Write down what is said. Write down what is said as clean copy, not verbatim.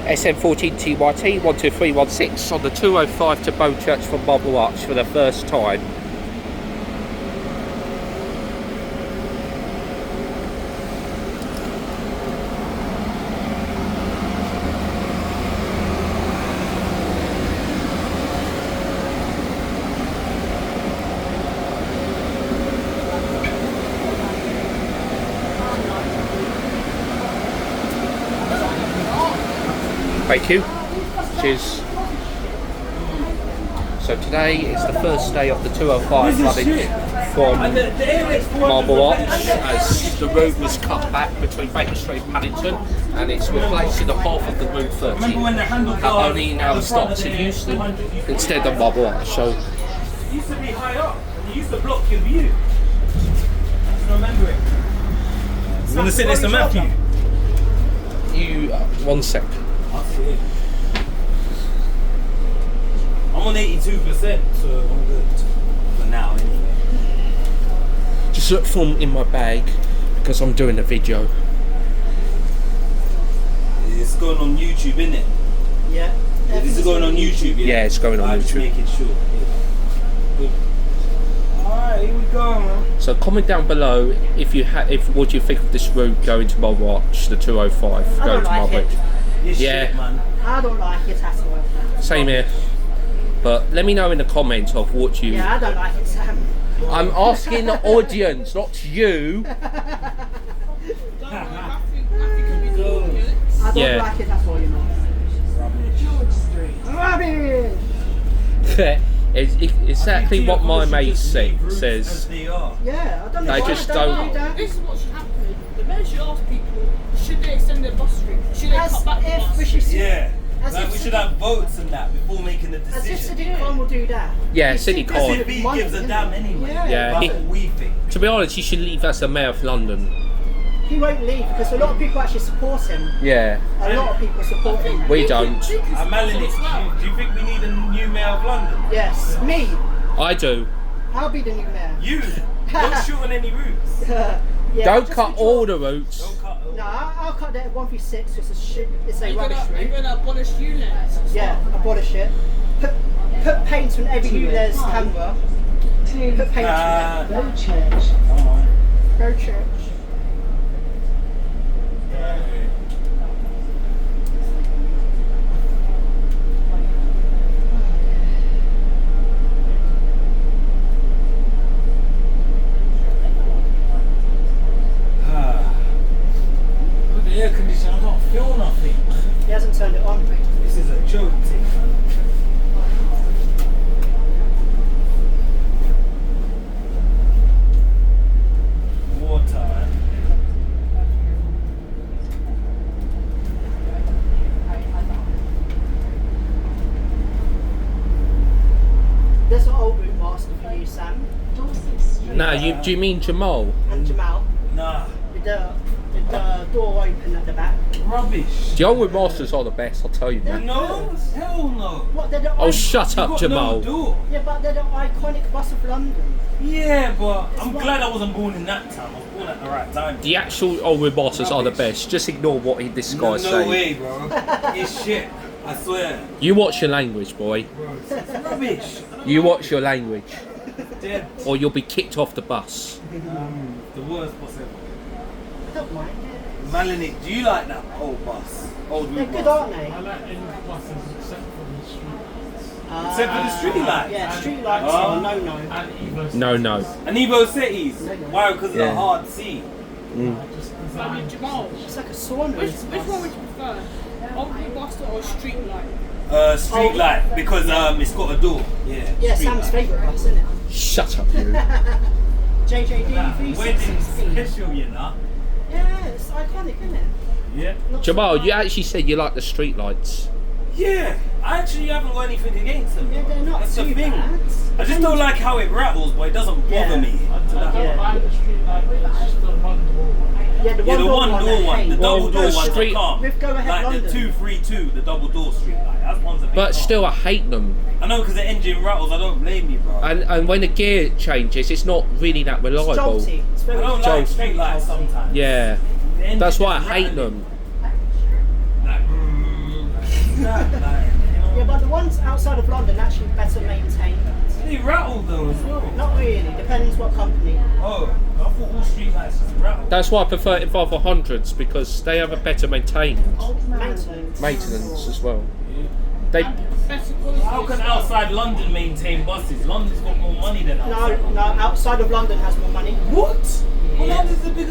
SN14 TYT 12316 on the 205 to Bow Church from Marble Arch for the first time. Thank you. Cheers. So today is the first day of the 205 running from Marble Arch, as the route was cut back between Portman Street and Paddington, and it's replacing the half of the Route 30 that only now stops in Houston instead of Marble Arch. So it used to be high up, and you used to block your view. I just remember it. You want to sit next to Matthew? you, 1 sec. I'm on 82%, so I'm good for now anyway. Just look film in my bag because I'm doing a video. It's going on YouTube, isn't it? Yeah. This is going on YouTube, yeah? Yeah, it's going on I'm YouTube. just making sure. Yeah. Good. Alright, here we go, man. So comment down below if you what do you think of this route going to Marble Arch, the 205 I going don't to like Marble it. Arch. Yeah. Shit, man. I don't like it at all. Same here. But let me know in the comments of what you. Yeah, I don't like it, Sam. I'm asking the audience, not you. I don't Yeah. like it at all, you know. Rubbish! It's exactly what my mate says. Yeah, I don't know They why just they don't- do that. This is what should happen. The mayor should ask people, should they extend their bus route? Should they As cut back the if bus? we should see. Yeah. As Like if we should have votes and that before making the As if decision. City Con will do that. Yeah, City As Con. if he gives a damn anyway. Yeah. Yeah, That's he- what we think. To be honest, he should leave as the mayor of London. He won't leave because a lot of people actually support him. Yeah, A lot of people support him. we don't. Melanie, do you think we need a new mayor of London? Yes, me. I do. I'll be the new mayor. You! Don't shoot on any routes. Yeah, Don't just cut withdraw. all the routes. Don't cut. No, I'll cut that 136. It's a shit. It's a You're rubbish gonna route. abolish ULEZ. Yeah, abolish it. Put paint on every ULEZ camera. Put paint on it. Low church. Come on. Go church. With the air conditioner, I don't feel nothing. He hasn't turned it on. This is a joke thing, man. Water, man. There's an old route master for you, Sam, No, do you mean Jamal? and Jamal. Nah. With the door open at the back. Rubbish. The old masters are the best, I'll tell you, man. No? Hell no. What? They're the Oh, shut up, Got Jamal. no door. Yeah, but they're the iconic bus of London. Yeah, but I'm what- glad I wasn't born in that time. I was born at the right time. The actual old masters are the best. Just ignore what this No, guy's no saying. way, bro. It's shit. I swear. You watch your language, boy. Bro, it's rubbish. You watch your language, Dead. or you'll be kicked off the bus. The worst bus ever. I don't mind it. Melanie, do you like that old bus? Old They're route good, bus? aren't they? I like any buses except for the street Except for the street lights? Yeah, street lights Oh. are no-no. and Evo. No, no. And Evo Cities? No, no. Why? Because of Yeah. the hard C. Just I design. mean, Jamal, It's like a sauna. which this one bus. would you prefer? Old bus or street light? Street light, because it's got a door. Yeah. Yeah, street Sam's light. favourite bus, isn't it? Shut up, you. JJD Wedding 316. special, you know? Yeah, it's iconic, isn't it? Yeah. Not Jamal, so you bad. actually said you like the street lights. Yeah. I actually haven't got anything against them. Yeah, they're not That's the too thing. bad. I just don't like how it rattles, but it doesn't bother Yeah. me. I don't Yeah. mind the street light, it's just the one door. Yeah, the Yeah, the one door I one, hate. the double Well, door the one's street- a calm. With Go Ahead Like London. the 232, the double door street light. That one's a bit But calm. still, I hate them. I know because the engine rattles. I don't blame you, bro. And when the gear changes, it's not really that It's reliable. jolty. It's I very don't like Jolty. street lights sometimes. Yeah, The engine that's why I is hate rattling. them. Like, outside of London actually better maintained. They rattle though as well. Not really, depends what company. Oh, I thought all street lights just rattle. That's why I prefer Enviro 100s, because they have a better maintained Maintenance. as well. They Better quality. How can outside London maintain buses? London's got more money than outside. No, outside of London has more money. What? Well, London's the biggest